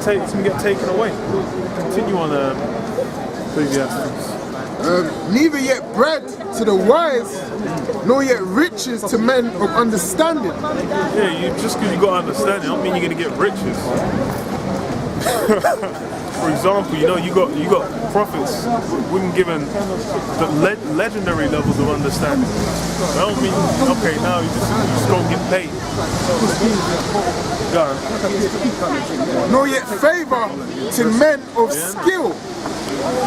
get taken away. Continue on Ecclesiastes. Neither yet bread to the wise, nor yet riches to men of understanding. Yeah, just because you got understanding, don't mean you're gonna get riches. For example, you got prophets. We've been given the legendary levels of understanding. I don't mean okay now you just go and get paid. Go on. Nor yet favor to men of skill,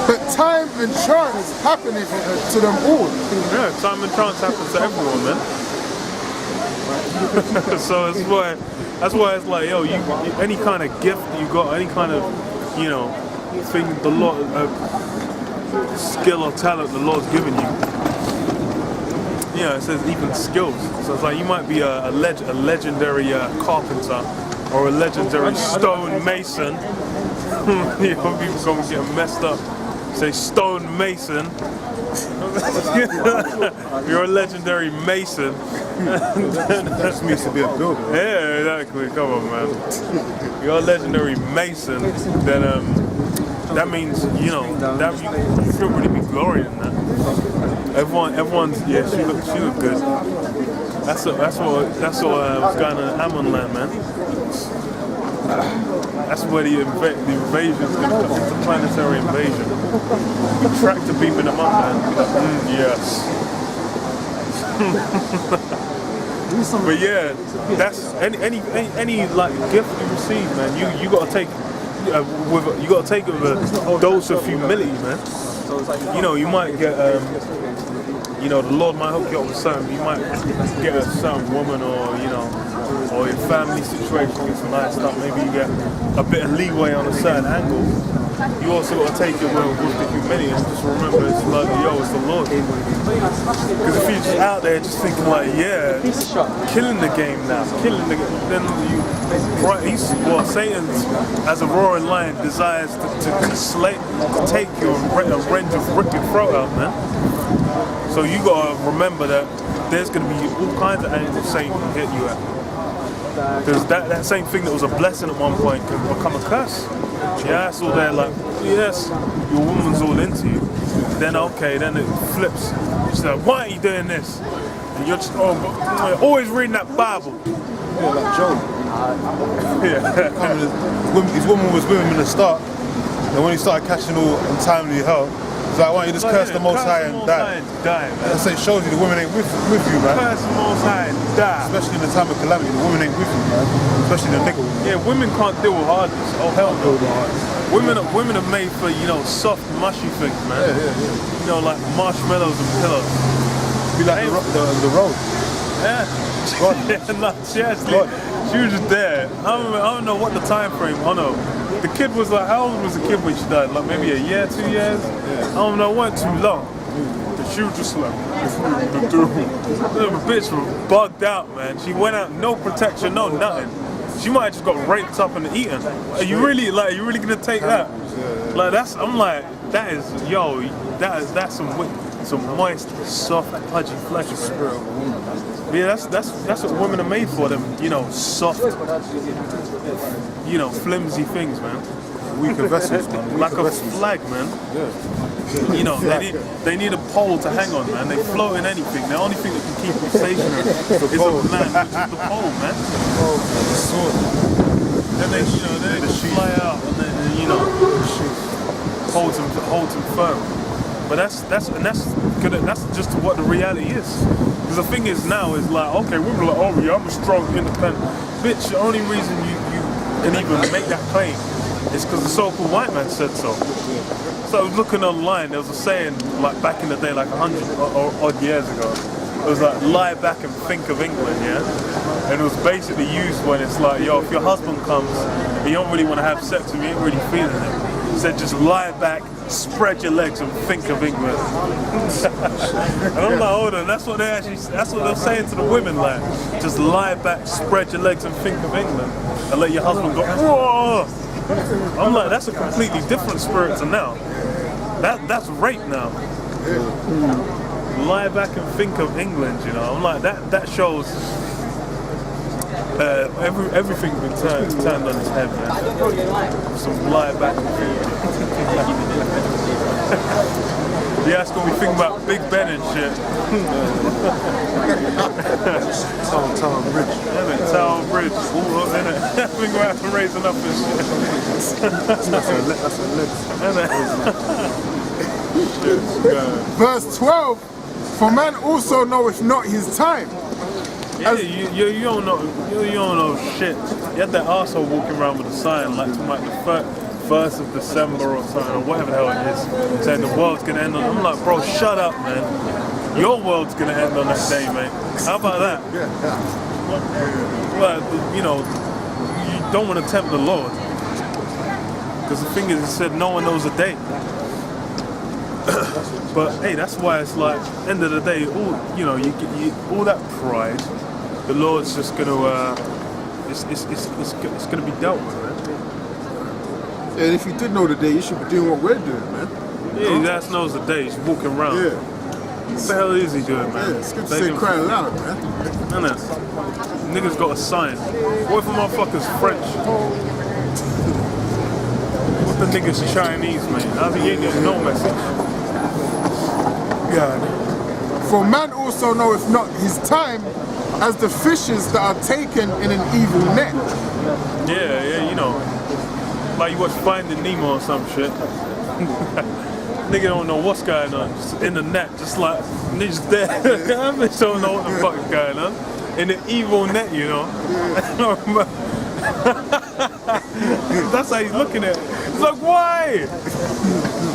but time and chance happeneth to them all. Yeah, time and chance happens to everyone, man. So that's why it's like, yo, you any kind of gift you got, any kind of, thing the Lord, skill or talent the Lord's given you. It says even skills. So it's like you might be a legendary carpenter or a legendary stone mason. People gonna get messed up. Say stone mason. You're a legendary mason. That means to be a builder. Yeah, exactly. Come on, man. You're a legendary mason. Then that means that you should really be glorying in that. Everyone's she looked good. That's what was going on in Ammon land, man. That's where the invasion is going to come. It's a planetary invasion. We tractor beeping them up, man. Yes. But yeah, that's any like gift you receive, man. You got to take it with a dose of humility, man. You might get the Lord might hook you up with something. You might get a certain woman or your family situation gets nice stuff. Maybe you get a bit of leeway on a certain angle. You also got to take it with the humility and just remember it's like, it's the Lord. Because if you're just out there just thinking like, killing the game now, then Satan, as a roaring lion, desires to take you and rip your throat out, man. So you got to remember that there's going to be all kinds of angles Satan can hit you at. Because that same thing that was a blessing at one point can become a curse. Yeah, it's all there like, yes, your woman's all into you. Then it flips. She's like, why are you doing this? And you're just always reading that Bible. Yeah, like Job. His woman was with him in the start, and when he started catching all untimely help, it's like, why don't you just curse the Most High and die? That's it shows you the women ain't with you, man. Curse the Most High and die. Especially in the time of calamity, the women ain't with you, man. Especially the nigga. Yeah, women can't deal with hardness. Oh hell no. Women are made for soft, mushy things, man. Yeah. Like marshmallows and pillows. Be like the road. Yeah. No, seriously. She was just there. I don't know what the time frame. I don't know. The kid was like, how old was the kid when she died? Like maybe a year, 2 years? I don't know, it wasn't too long. But she was just like, the bitch was bugged out, man. She went out, no protection, no nothing. She might have just got raped up and eaten. Are you really gonna take that? Like that's some moist, soft, pudgy flesh. Spirit of a woman. Yeah, that's what women are made for, them, soft, flimsy things, man. Weaker vessels, man. Like a flag, man. Yeah. They need a pole to hang on, man. They float in anything. The only thing that can keep them stationary is a man, which is the pole, man. Then they fly out and then holds them firm. But that's just what the reality is. Because the thing is now is like, okay, women are like, oh yeah, I'm a strong, independent. Bitch, the only reason you can even make that claim is because the so-called white man said so. So I was looking online, there was a saying like back in the day, like 100 odd years ago. It was like, lie back and think of England, yeah? And it was basically used when it's like, yo, if your husband comes and you don't really want to have sex with him, you ain't really feeling it. He said, just lie back, spread your legs and think of England. And I'm like, hold on, that's what they're saying to the women, like, just lie back, spread your legs and think of England. And let your husband go, whoa! I'm like, that's a completely different spirit to now. That's rape now. Lie back and think of England, I'm like, that shows Everything's been turned on its head, man. Some lie back and yeah, that's gonna be thinking about Big Ben and shit. Tower Bridge. Yeah, man, Tower Bridge. All up in it. We're gonna have to raise enough and shit. That's a leg. Verse 12, for man also knoweth not his time. Yeah, you don't know shit. You had that arsehole walking around with a sign like to like the 1st of December or something, or whatever the hell it is, saying the world's gonna end on. I'm like, bro, shut up, man. Your world's gonna end on that day, mate. How about that? Well, you know, you don't want to tempt the Lord, because the thing is, he said no one knows a day. But hey, that's why it's like, end of the day, all you know, you all that pride, the Lord's just gonna, it's gonna be dealt with, man. And if you did know the day, you should be doing what we're doing, man. Yeah, he just knows the day. He's walking around. Yeah. What the hell is he doing, man? Yeah, it's good to say crying loud, man. No. Niggas got a sign. What if a motherfucker's French? What the nigga's Chinese, man? I think he ain't getting no message. God. For man also knoweth not his time, as the fishes that are taken in an evil net. Yeah, you know. Like you watch Finding Nemo or some shit. Nigga don't know what's going on. Just in the net, just like niggas there. That bitch don't know what the fuck is going on. In the evil net, you know. That's how he's looking at it. He's like, why?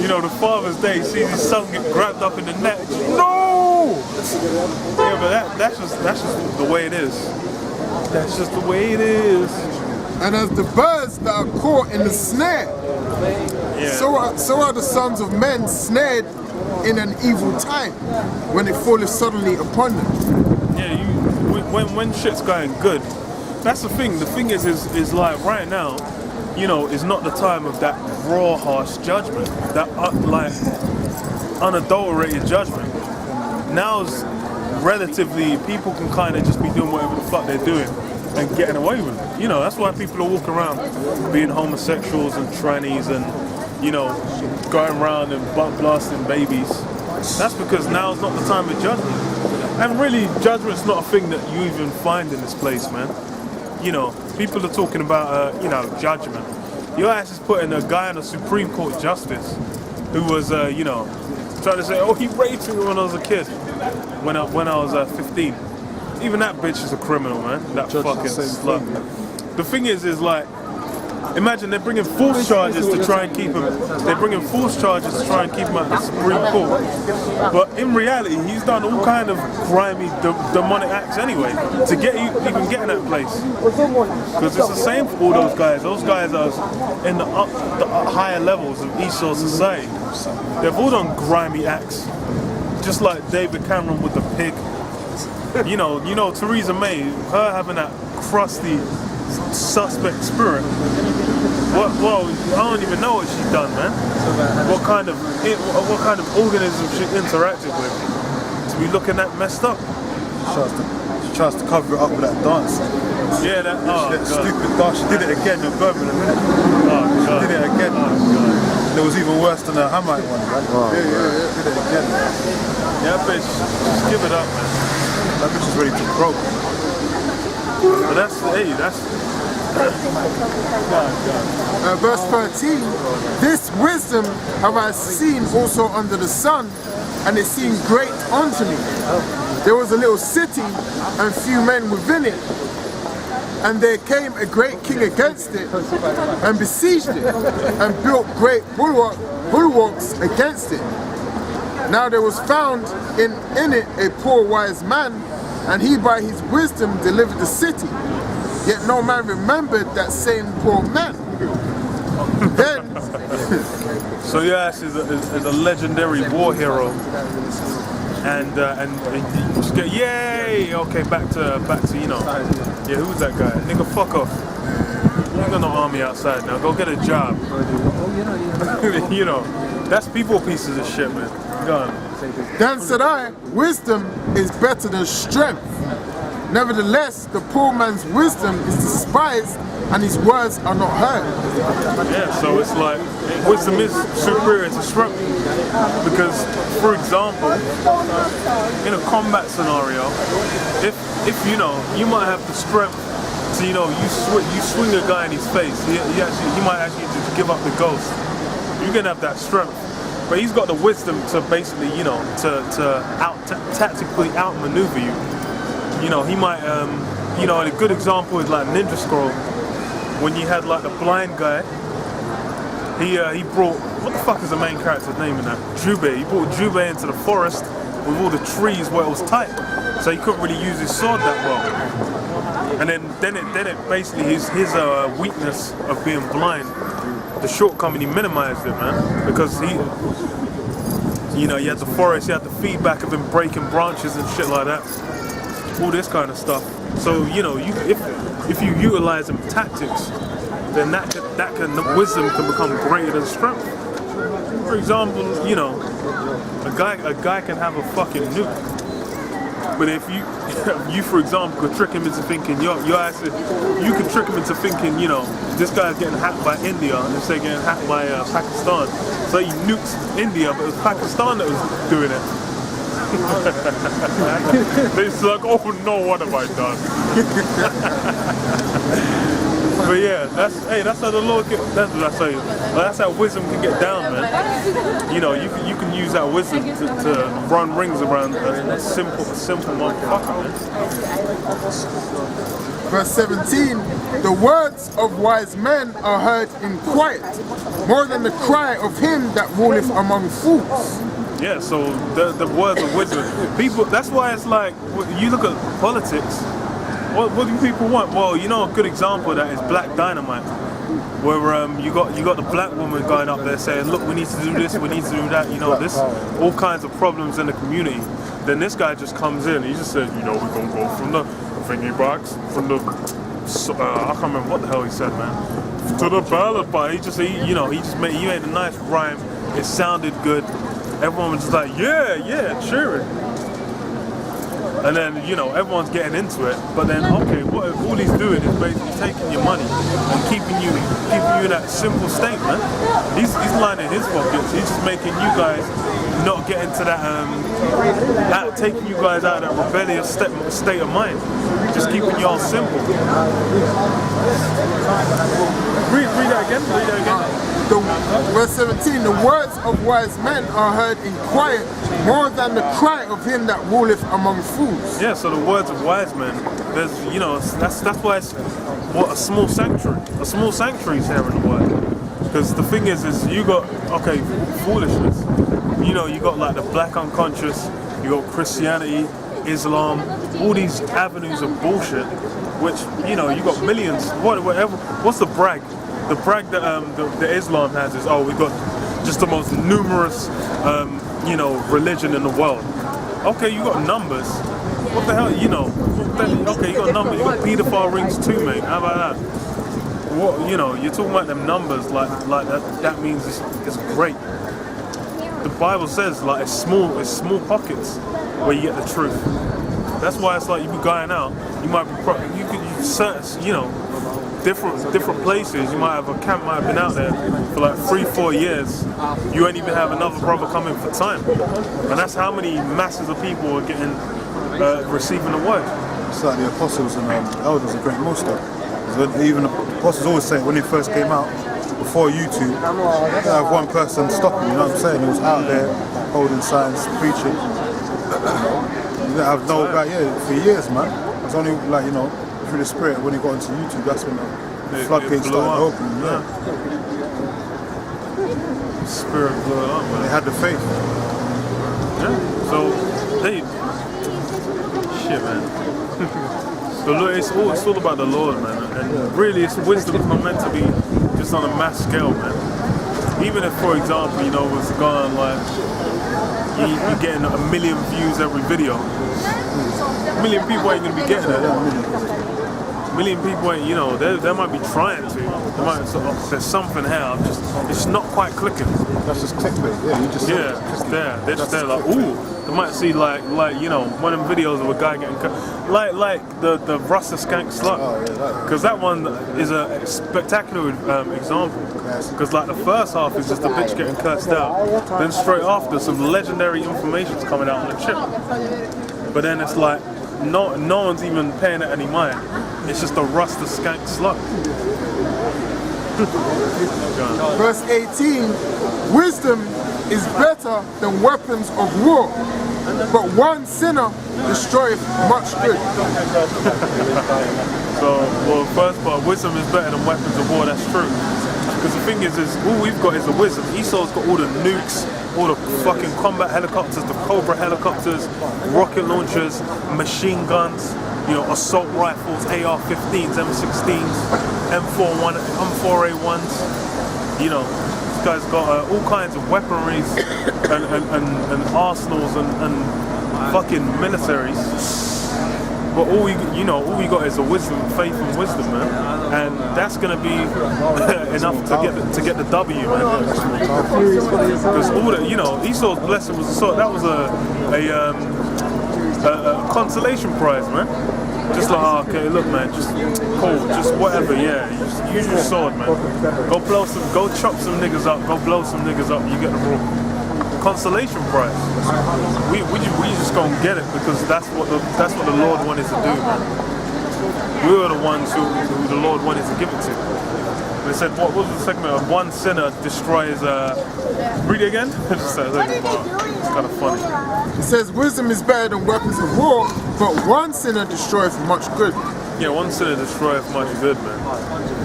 You know, the Father's Day, he sees his son get grabbed up in the net. No! Yeah, but that's just the way it is. That's just the way it is. And as the birds that are caught in the snare, so are the sons of men snared in an evil time, when it falleth suddenly upon them. Yeah, when shit's going good, that's the thing. The thing is like right now, you know, is not the time of that raw, harsh judgment, that like unadulterated judgment. Now's relatively, people can kind of just be doing whatever the fuck they're doing and getting away with it. You know, that's why people are walking around being homosexuals and trannies and, you know, going around and butt blasting babies. That's because now's not the time of judgment. And really, judgment's not a thing that you even find in this place, man. You know, people are talking about, you know, judgment. Your ass is putting a guy in a Supreme Court justice who was, you know, trying to say, oh, he raped me when I was a kid, when I was 15. Even that bitch is a criminal, man. That fucking slut. The thing is like, imagine they're bringing false charges to try and keep him. They're bringing false charges to try and keep him at the Supreme Court. But in reality, he's done all kind of grimy, demonic acts anyway to get even get in that place. Because it's the same for all those guys. Those guys are in the higher levels of Esau society. They've all done grimy acts, just like David Cameron with the pig. You know, Theresa May, her having that crusty, suspect spirit. Well, I don't even know what she's done, man. What kind of organism she interacted with to be looking that messed up? She tries to cover it up with that dance. Yeah, that stupid dance. She did it again in Birmingham, innit? She did it again. And it was even worse than the Hamite one, right? Yeah. Did it again. Yeah, bitch, just give it up, man. That bitch is ready to croak. But that's. Verse 13, this wisdom have I seen also under the sun, and it seemed great unto me. There was a little city, and few men within it. And there came a great king against it, and besieged it, and built great bulwarks against it. Now there was found in it a poor wise man, and he by his wisdom delivered the city. Yet no man remembered that same poor man. Then, so your ass is a legendary war hero, and you just get yay. Okay, back to you know. Yeah, who's that guy? Nigga, fuck off. You ain't got no army outside now. Go get a job. You know, that's people pieces of shit, man. Go on. Then said I, wisdom is better than strength. Nevertheless, the poor man's wisdom is despised and his words are not heard. Yeah, so it's like wisdom is superior to strength because, for example, in a combat scenario, if you know you might have the strength to you swing a guy in his face, he might actually just give up the ghost. You're gonna have that strength, but he's got the wisdom to basically tactically outmaneuver you. You know, he might a good example is like Ninja Scroll. When you had like the blind guy, he brought, what the fuck is the main character's name in that? Jubei. He brought Jubei into the forest with all the trees where it was tight, so he couldn't really use his sword that well. And then it basically his weakness of being blind, the shortcoming, he minimized it, man, because you had the forest, you had the feedback of him breaking branches and shit like that, all this kind of stuff. So if you utilize them tactics, then the wisdom can become greater than strength. For example, a guy can have a fucking nuke, but if you for example could trick him into thinking you could trick him into thinking this guy's getting hacked by India instead of getting hacked by Pakistan. So he nukes India, but it was Pakistan that was doing it. It's like, oh no, what have I done? But yeah, that's how the Lord that's how wisdom can get down, man. You can use that wisdom to run rings around a simple motherfucker, man. Verse 17, the words of wise men are heard in quiet, more than the cry of him that ruleth among fools. Yeah, so the words of wisdom, people. That's why it's like you look at politics. What do people want? Well, a good example of that is Black Dynamite, where you got the black woman going up there saying, look, we need to do this, we need to do that. This all kinds of problems in the community. Then this guy just comes in. He just says, we're gonna go from the thingy box, from the I can't remember what the hell he said, man, to the ballot box. He made a nice rhyme. It sounded good. Everyone was just like, yeah, cheering. And then, everyone's getting into it. But then, okay, what all he's doing is basically taking your money and keeping you in that simple state, man. He's lining his pockets. He's just making you guys not get into that, taking you guys out of that rebellious state of mind. Just keeping you all simple. Read that again. Verse 17, the words of wise men are heard in quiet, more than the cry of him that ruleth among fools. Yeah, so the words of wise men, there's, that's why it's a small sanctuary. A small sanctuary is here in the word. Because the thing is you got, foolishness. You got like the black unconscious, you got Christianity, Islam, all these avenues of bullshit, which, you got millions, whatever. What's the brag? The brag that the Islam has is, we got just the most numerous, religion in the world. Okay, you got numbers. What the hell, Okay, you got numbers. You got pedophile rings too, mate. How about that? What, you're talking about them numbers like that. That means it's great. The Bible says like it's small pockets where you get the truth. That's why it's like you be going out. You might be you search, different places. You might have a camp might have been out there for like 3-4 years. You won't even have another brother coming for time, and that's how many masses of people are getting receiving the word. It's like the apostles and elders of Great Monster. Even the apostles always say when they first came out, before YouTube, you don't have one person stopping. You know what I'm saying? It was out there holding signs, preaching. You didn't have for years, man. It's only through the spirit when he got into YouTube, that's when the floodgates started opening. Yeah. Spirit blew it up, man. They had the faith. Yeah. So shit, man. So look, it's all about the Lord, man. And really, wisdom is not meant to be just on a mass scale, man. Even if, for example, it's gone like you're getting 1 million views every video. 1 million people ain't gonna be getting it. million people ain't, you know, they might be trying to. They might sort of, there's something here. It's not quite clicking. That's just clickbait. Yeah, you just Yeah, just there. They're just there like, ooh. They might see like you know, one of them videos of a guy getting cut, like the Rasta Skank Slut, because that one is a spectacular example. Because like the first half is just a bitch getting cursed out, then straight after some legendary information's coming out on the chip. But then it's like no one's even paying it any mind. It's just a Rasta Skank Slut. Verse 18, wisdom is better than weapons of war, but one sinner destroyeth much good. So, well, first part, wisdom is better than weapons of war. That's true. Because the thing is all we've got is the wisdom. Esau's got all the nukes, all the fucking combat helicopters, the Cobra helicopters, rocket launchers, machine guns, you know, assault rifles, AR-15s, M16s, M4A1s. You know, this guy's got all kinds of weaponries and arsenals and fucking militaries. But all we got is a wisdom, faith and wisdom, man, and that's gonna be enough to get the W, man. Because all the, you know, Esau's blessing was that was a consolation prize, man. Just like, oh, okay, look, man, just cool, just whatever, yeah. Use your sword, man. Go chop some niggas up, go blow some niggas up. You get the rule. Consolation prize. We just gonna get it because that's what the Lord wanted to do, man. We were the ones who the Lord wanted to give it to. They said, what was the segment of one sinner destroys? Read it again. It's kind of funny. It says wisdom is better than weapons of war, but one sinner destroyeth much good. Yeah, one sinner destroyeth much good, man.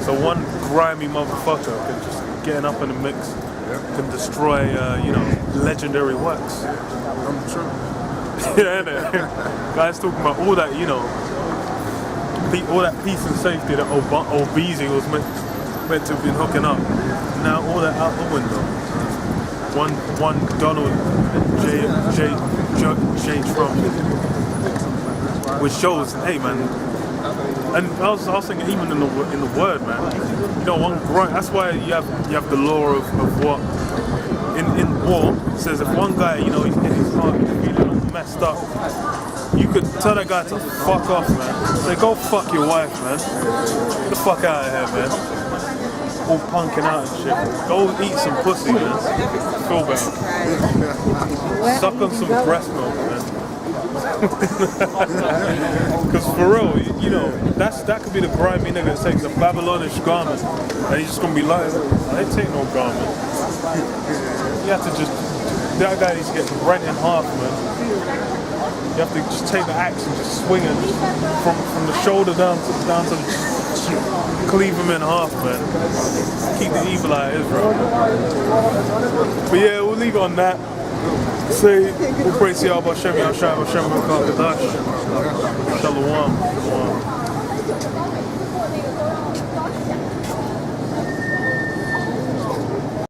So one grimy motherfucker can just getting up in the mix. Can destroy, you know, legendary works. I'm true. Yeah, innit? Guys talking about all that, you know, all that peace and safety that Obeezy was meant to have been hooking up. Now all that out the window. One Donald J Trump, which shows, hey man. And I was thinking, even in the word, man, you know, one grunt. That's why you have the law of what in war it says if one guy, you know, he's getting his heart feeling messed up, you could tell that guy to fuck off, man. Say, go fuck your wife, man. Get the fuck out of here, man. All punking out and shit. Go eat some pussy, man. Feel better. Suck on some breast milk, man. Because for real, you know, that could be the grimy nigga that takes a Babylonish garment and he's just gonna be like, I ain't take no garment. You have to that guy needs to get rent in half, man. You have to just take the axe and just swing it from the shoulder down to the cleave him in half, man. Keep the evil out of Israel. But yeah, we'll leave it on that. Say, we'll praise Yahweh Hashem, Yahshua Hashem, Kadash.